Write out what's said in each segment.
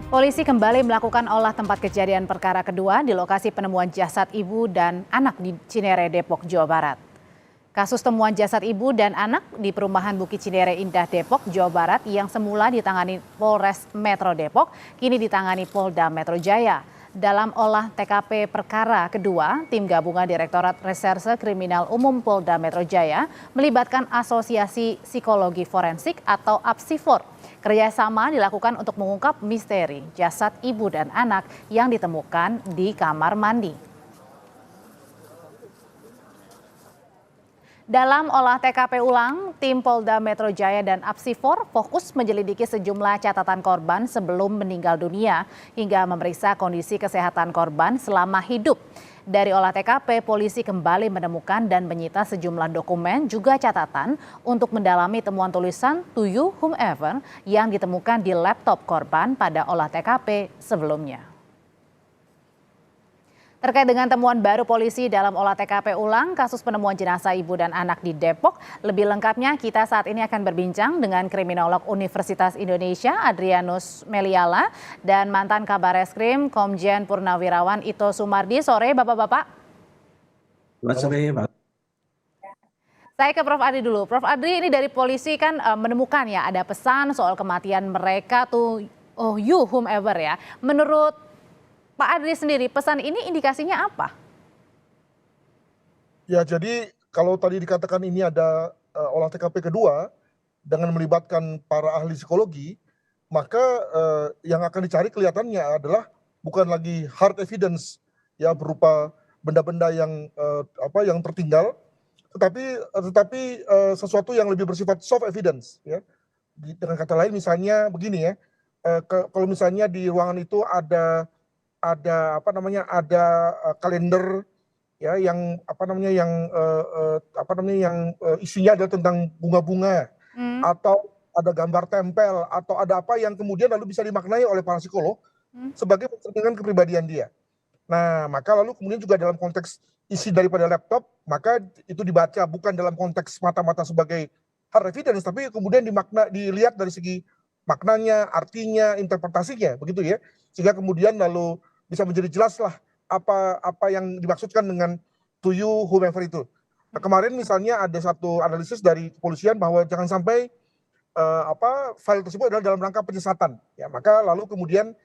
Polisi kembali melakukan olah tempat kejadian perkara kedua di lokasi penemuan jasad ibu dan anak di Cinere, Depok, Jawa Barat. Kasus temuan jasad ibu dan anak di perumahan Bukit Cinere Indah, Depok, Jawa Barat yang semula ditangani Polres Metro Depok, kini ditangani Polda Metro Jaya. Dalam olah TKP perkara kedua, tim gabungan Direktorat Reserse Kriminal Umum Polda Metro Jaya melibatkan Asosiasi Psikologi Forensik atau APSIFOR. Kerjasama dilakukan untuk mengungkap misteri jasad ibu dan anak yang ditemukan di kamar mandi. Dalam olah TKP ulang, tim Polda Metro Jaya dan APSIFOR fokus menyelidiki sejumlah catatan korban sebelum meninggal dunia hingga memeriksa kondisi kesehatan korban selama hidup. Dari olah TKP, polisi kembali menemukan dan menyita sejumlah dokumen juga catatan untuk mendalami temuan tulisan "To you whomever" yang ditemukan di laptop korban pada olah TKP sebelumnya. Terkait dengan temuan baru polisi dalam olah TKP ulang kasus penemuan jenazah ibu dan anak di Depok, lebih lengkapnya kita saat ini akan berbincang dengan kriminolog Universitas Indonesia Adrianus Meliala dan mantan Kabareskrim Komjen Purnawirawan Ito Sumardi. Sore Bapak-bapak. Selamat sore, Pak. Saya ke Prof. Adri dulu. Prof. Adri, ini dari polisi kan menemukan ya ada pesan soal kematian mereka tuh you whomever ya. Menurut Pak Adri sendiri, pesan ini indikasinya apa? Ya, jadi kalau tadi dikatakan ini ada olah TKP kedua dengan melibatkan para ahli psikologi, maka yang akan dicari kelihatannya adalah bukan lagi hard evidence ya berupa benda-benda yang yang tertinggal, tetapi sesuatu yang lebih bersifat soft evidence ya. Dengan kata lain misalnya begini ya, kalau misalnya di ruangan itu ada kalender ya yang isinya adalah tentang bunga-bunga atau ada gambar tempel atau ada apa yang kemudian lalu bisa dimaknai oleh para psikolog sebagai mencerminkan kepribadian dia. Nah, maka lalu kemudian juga dalam konteks isi daripada laptop, maka itu dibaca bukan dalam konteks mata-mata sebagai hard evidence, tapi kemudian dilihat dari segi maknanya, artinya, interpretasinya, begitu ya. Sehingga kemudian lalu bisa menjadi jelas lah apa yang dimaksudkan dengan "to you whomever" itu. Nah, kemarin misalnya ada satu analisis dari kepolisian bahwa jangan sampai file tersebut adalah dalam rangka penyesatan. Ya, maka lalu kemudian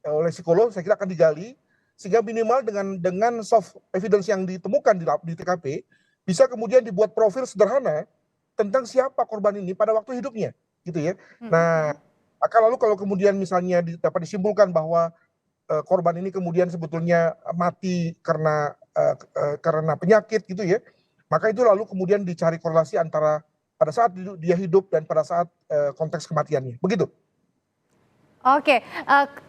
oleh psikolog saya kira akan digali sehingga minimal dengan soft evidence yang ditemukan di TKP bisa kemudian dibuat profil sederhana tentang siapa korban ini pada waktu hidupnya, gitu ya. Nah, maka lalu kalau kemudian misalnya dapat disimpulkan bahwa korban ini kemudian sebetulnya mati karena penyakit gitu ya, maka itu lalu kemudian dicari korelasi antara pada saat dia hidup dan pada saat konteks kematiannya, begitu. Oke,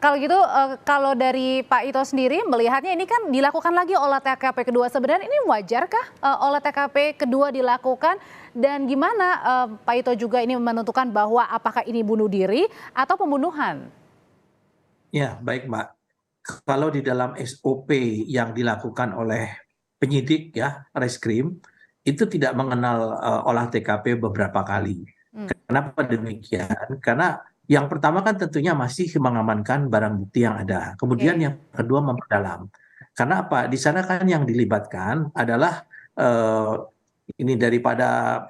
kalau gitu kalau dari Pak Ito sendiri melihatnya ini kan dilakukan lagi olah TKP kedua. Sebenarnya ini wajarkah olah TKP kedua dilakukan dan gimana Pak Ito juga ini menentukan bahwa apakah ini bunuh diri atau pembunuhan? Ya, baik Mbak. Kalau di dalam SOP yang dilakukan oleh penyidik ya, reskrim, itu tidak mengenal olah TKP beberapa kali. Kenapa demikian? Karena yang pertama kan tentunya masih mengamankan barang bukti yang ada. Kemudian yang kedua memperdalam. Karena apa? Di sana kan yang dilibatkan adalah ini daripada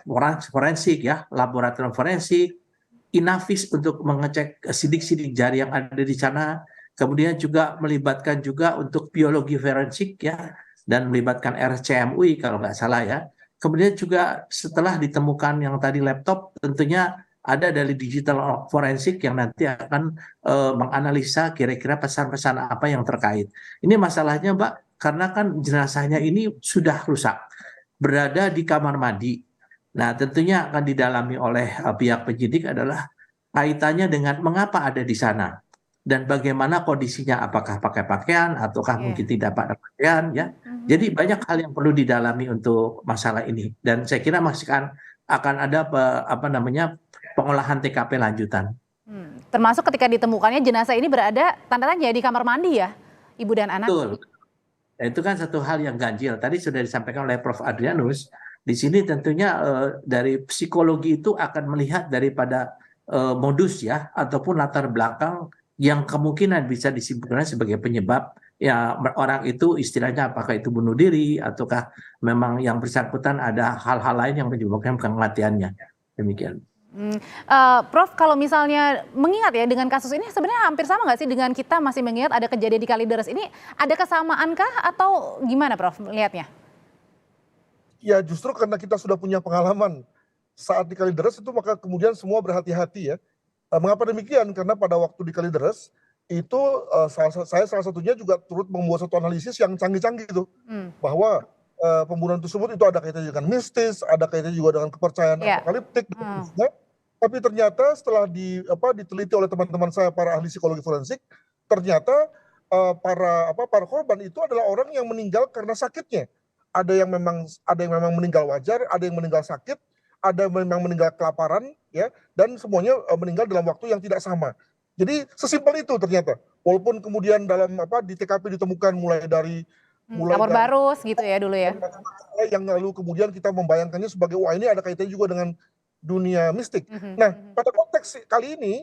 forensik ya, laboratorium forensik, Inavis untuk mengecek sidik-sidik jari yang ada di sana. Kemudian juga melibatkan juga untuk biologi forensik ya, dan melibatkan RCMUI kalau nggak salah ya. Kemudian juga setelah ditemukan yang tadi laptop, tentunya ada dari digital forensik yang nanti akan menganalisa kira-kira pesan-pesan apa yang terkait. Ini masalahnya Mbak, karena kan jenazahnya ini sudah rusak, berada di kamar mandi. Nah tentunya akan didalami oleh pihak penyidik adalah kaitannya dengan mengapa ada di sana dan bagaimana kondisinya, apakah pakai pakaian ataukah mungkin tidak pakai pakaian ya. Jadi banyak hal yang perlu didalami untuk masalah ini dan saya kira masih akan ada pengolahan TKP lanjutan. Termasuk ketika ditemukannya jenazah ini berada tanda tanya di kamar mandi ya, ibu dan anak. Betul. Nah, itu kan satu hal yang ganjil. Tadi sudah disampaikan oleh Prof. Adrianus. Di sini tentunya dari psikologi itu akan melihat daripada modus ya ataupun latar belakang yang kemungkinan bisa disimpulkan sebagai penyebab ya orang itu istilahnya apakah itu bunuh diri ataukah memang yang bersangkutan ada hal-hal lain yang menyebabkan kematiannya. Demikian. Prof, kalau misalnya mengingat ya dengan kasus ini sebenarnya hampir sama nggak sih dengan kita masih mengingat ada kejadian di Kalideres ini, ada kesamaankah atau gimana Prof melihatnya? Ya justru karena kita sudah punya pengalaman saat di Kalideres itu, maka kemudian semua berhati-hati ya. Mengapa demikian? Karena pada waktu di Kalideres itu saya salah satunya juga turut membuat satu analisis yang canggih-canggih itu, bahwa pembunuhan tersebut itu ada kaitannya dengan mistis, ada kaitannya juga dengan kepercayaan apokaliptik dan seterusnya. Tapi ternyata setelah diteliti oleh teman-teman saya para ahli psikologi forensik, ternyata para korban itu adalah orang yang meninggal karena sakitnya. Ada yang memang meninggal wajar, ada yang meninggal sakit, ada yang memang meninggal kelaparan, ya, dan semuanya meninggal dalam waktu yang tidak sama. Jadi sesimpel itu ternyata. Walaupun kemudian di TKP ditemukan mulai dari Kapur barus gitu ya dulu ya. Yang lalu kemudian kita membayangkannya sebagai wah ini ada kaitannya juga dengan dunia mistik. Nah, pada konteks kali ini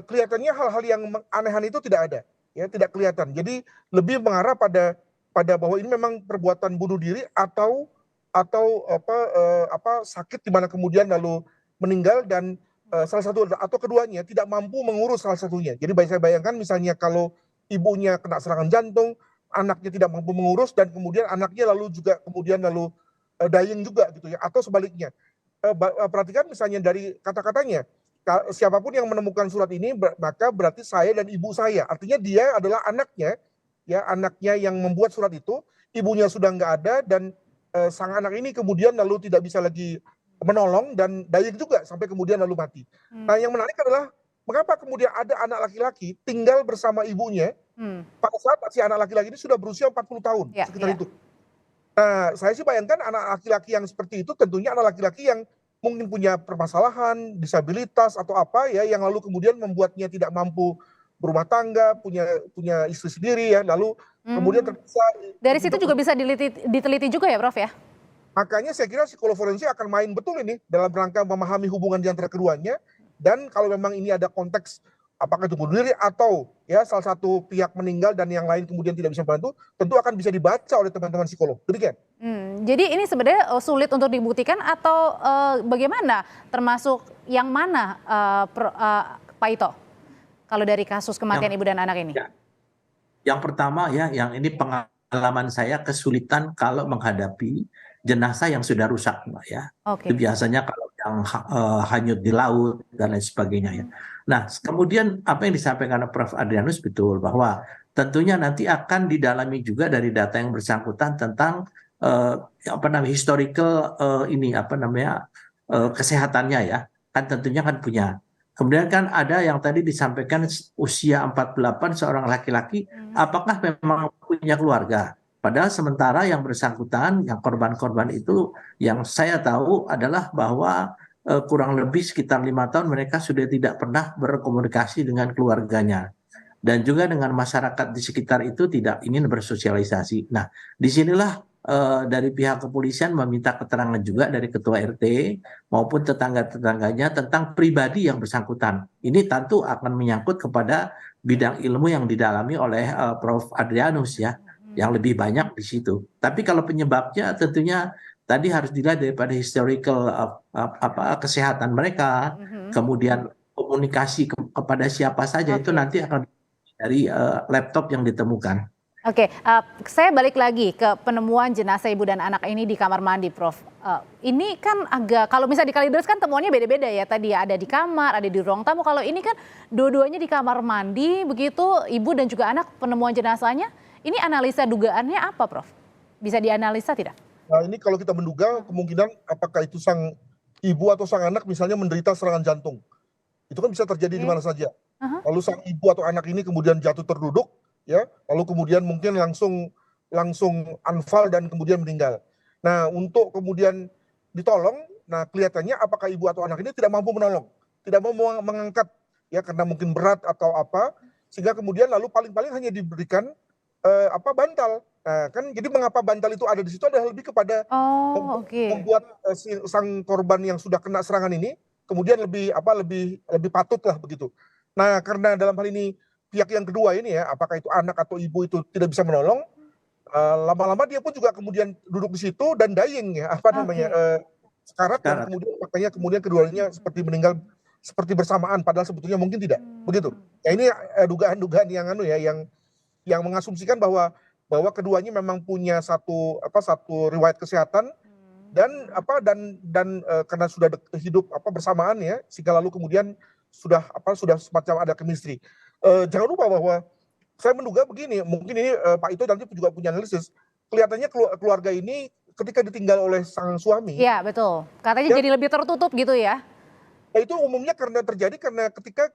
kelihatannya hal-hal yang aneh itu tidak ada, ya, tidak kelihatan. Jadi lebih mengarah pada bahwa ini memang perbuatan bunuh diri atau sakit di mana kemudian lalu meninggal dan salah satu atau keduanya tidak mampu mengurus salah satunya. Jadi saya bayangkan misalnya kalau ibunya kena serangan jantung, anaknya tidak mampu mengurus dan kemudian anaknya lalu dying juga gitu ya, atau sebaliknya. Perhatikan misalnya dari kata-katanya, siapapun yang menemukan surat ini maka berarti saya dan ibu saya, artinya dia adalah anaknya, ya, anaknya yang membuat surat itu, ibunya sudah nggak ada dan sang anak ini kemudian lalu tidak bisa lagi menolong dan dying juga sampai kemudian lalu mati. Nah, yang menarik adalah mengapa kemudian ada anak laki-laki tinggal bersama ibunya pada saat si anak laki-laki ini sudah berusia 40 tahun, sekitar itu. Nah, saya sih bayangkan anak laki-laki yang seperti itu tentunya anak laki-laki yang mungkin punya permasalahan, disabilitas atau apa ya, yang lalu kemudian membuatnya tidak mampu berumah tangga, punya istri sendiri ya, lalu kemudian terpaksa. Dari situ juga bisa diteliti juga ya Prof ya? Makanya saya kira psikolog forensik akan main betul ini dalam rangka memahami hubungan di antara keduanya, dan kalau memang ini ada konteks apakah itu bunuh diri atau ya salah satu pihak meninggal dan yang lain kemudian tidak bisa membantu, tentu akan bisa dibaca oleh teman-teman psikolog. Demikian. Jadi ini sebenarnya sulit untuk dibuktikan atau bagaimana? Termasuk yang mana Pak Ito? Kalau dari kasus kematian ibu dan anak ini? Yang pertama ya, yang ini pengalaman saya kesulitan kalau menghadapi jenazah yang sudah rusak, Mbak ya. Itu biasanya kalau yang hanyut di laut dan lain sebagainya ya. Nah, kemudian apa yang disampaikan Prof. Adrianus betul bahwa tentunya nanti akan didalami juga dari data yang bersangkutan tentang historical kesehatannya ya. Kan tentunya kan punya. Kemudian kan ada yang tadi disampaikan usia 48 seorang laki-laki, apakah memang punya keluarga? Padahal sementara yang bersangkutan, yang korban-korban itu yang saya tahu adalah bahwa kurang lebih sekitar 5 tahun mereka sudah tidak pernah berkomunikasi dengan keluarganya. Dan juga dengan masyarakat di sekitar itu tidak ingin bersosialisasi. Nah, disinilah dari pihak kepolisian meminta keterangan juga dari ketua RT maupun tetangga-tetangganya tentang pribadi yang bersangkutan. Ini tentu akan menyangkut kepada bidang ilmu yang didalami oleh Prof. Adrianus ya, yang lebih banyak di situ. Tapi kalau penyebabnya tentunya tadi harus dilihat daripada historical kesehatan mereka, kemudian komunikasi kepada siapa saja itu nanti akan dari laptop yang ditemukan. Saya balik lagi ke penemuan jenazah ibu dan anak ini di kamar mandi, Prof. Ini kan agak, kalau misalnya di Kalideres kan temuannya beda-beda ya, tadi ada di kamar, ada di ruang tamu. Kalau ini kan dua-duanya di kamar mandi, begitu ibu dan juga anak penemuan jenazahnya. Ini analisa dugaannya apa, Prof? Bisa dianalisa tidak? Nah, ini kalau kita menduga kemungkinan apakah itu sang ibu atau sang anak misalnya menderita serangan jantung. Itu kan bisa terjadi di mana saja. Lalu sang ibu atau anak ini kemudian jatuh terduduk, ya, lalu kemudian mungkin langsung anfal dan kemudian meninggal. Nah, untuk kemudian ditolong, nah kelihatannya apakah ibu atau anak ini tidak mampu menolong, tidak mau mengangkat, ya karena mungkin berat atau apa, sehingga kemudian lalu paling-paling hanya diberikan bantal. Nah, kan jadi mengapa bantal itu ada di situ adalah lebih kepada membuat sang korban yang sudah kena serangan ini kemudian lebih patut lah begitu. Nah, karena dalam hal ini pihak yang kedua ini ya, apakah itu anak atau ibu itu tidak bisa menolong, lama-lama dia pun juga kemudian duduk di situ dan dying ya, sekarat, dan Sekarat. makanya kemudian keduanya seperti meninggal seperti bersamaan padahal sebetulnya mungkin tidak begitu. Ya ini dugaan-dugaan yang yang mengasumsikan bahwa keduanya memang punya satu riwayat kesehatan dan karena sudah hidup bersamaan ya, sehingga lalu kemudian sudah semacam ada chemistry. Jangan lupa bahwa saya menduga begini, mungkin ini Pak Ito nanti juga punya analisis. Kelihatannya keluarga ini ketika ditinggal oleh sang suami, Iya, betul. Katanya ya, jadi lebih tertutup gitu ya. itu umumnya terjadi karena ketika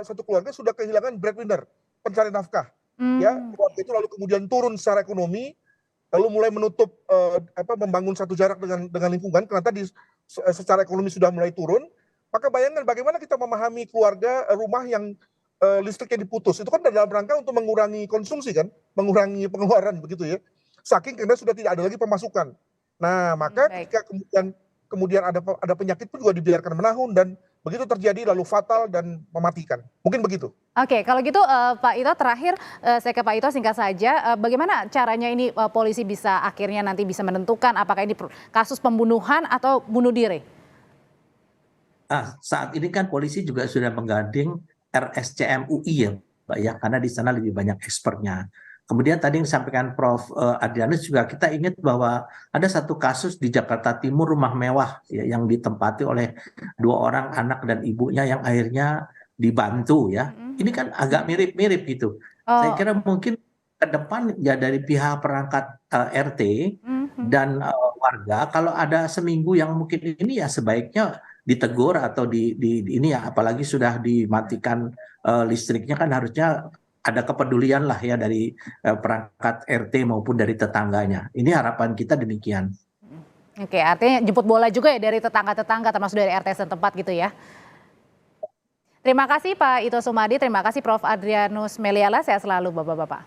satu keluarga sudah kehilangan breadwinner, pencari nafkah. Ya, Hmm. keluarga itu lalu kemudian turun secara ekonomi, lalu mulai menutup membangun satu jarak dengan lingkungan karena tadi secara ekonomi sudah mulai turun. Maka bayangkan bagaimana kita memahami keluarga rumah yang listriknya diputus. Itu kan dalam rangka untuk mengurangi konsumsi kan, mengurangi pengeluaran begitu ya. Saking karena sudah tidak ada lagi pemasukan. Nah, maka Baik. ketika kemudian ada penyakit pun juga dibiarkan menahun dan begitu terjadi lalu fatal dan mematikan. Mungkin begitu. Oke, kalau gitu Pak Ito terakhir saya ke Pak Ito singkat saja, bagaimana caranya ini polisi bisa akhirnya nanti bisa menentukan apakah ini kasus pembunuhan atau bunuh diri? Saat ini kan polisi juga sudah menggandeng RSCM UI ya, Mbak ya, karena di sana lebih banyak expertnya. Kemudian tadi yang disampaikan Prof. Adrianus juga kita ingat bahwa ada satu kasus di Jakarta Timur rumah mewah ya, yang ditempati oleh 2 orang anak dan ibunya yang akhirnya dibantu ya. Ini kan agak mirip-mirip gitu. Saya Oh, kira mungkin ke depan ya dari pihak perangkat RT mhm. dan warga kalau ada seminggu yang mungkin ini ya sebaiknya ditegur atau ini ya, apalagi sudah dimatikan listriknya kan harusnya ada kepedulian lah ya dari perangkat RT maupun dari tetangganya. Ini harapan kita demikian. Oke, artinya jemput bola juga ya dari tetangga-tetangga termasuk dari RT setempat gitu ya. Terima kasih Pak Ito Sumadi, terima kasih Prof. Adrianus Meliala, sehat selalu Bapak-Bapak.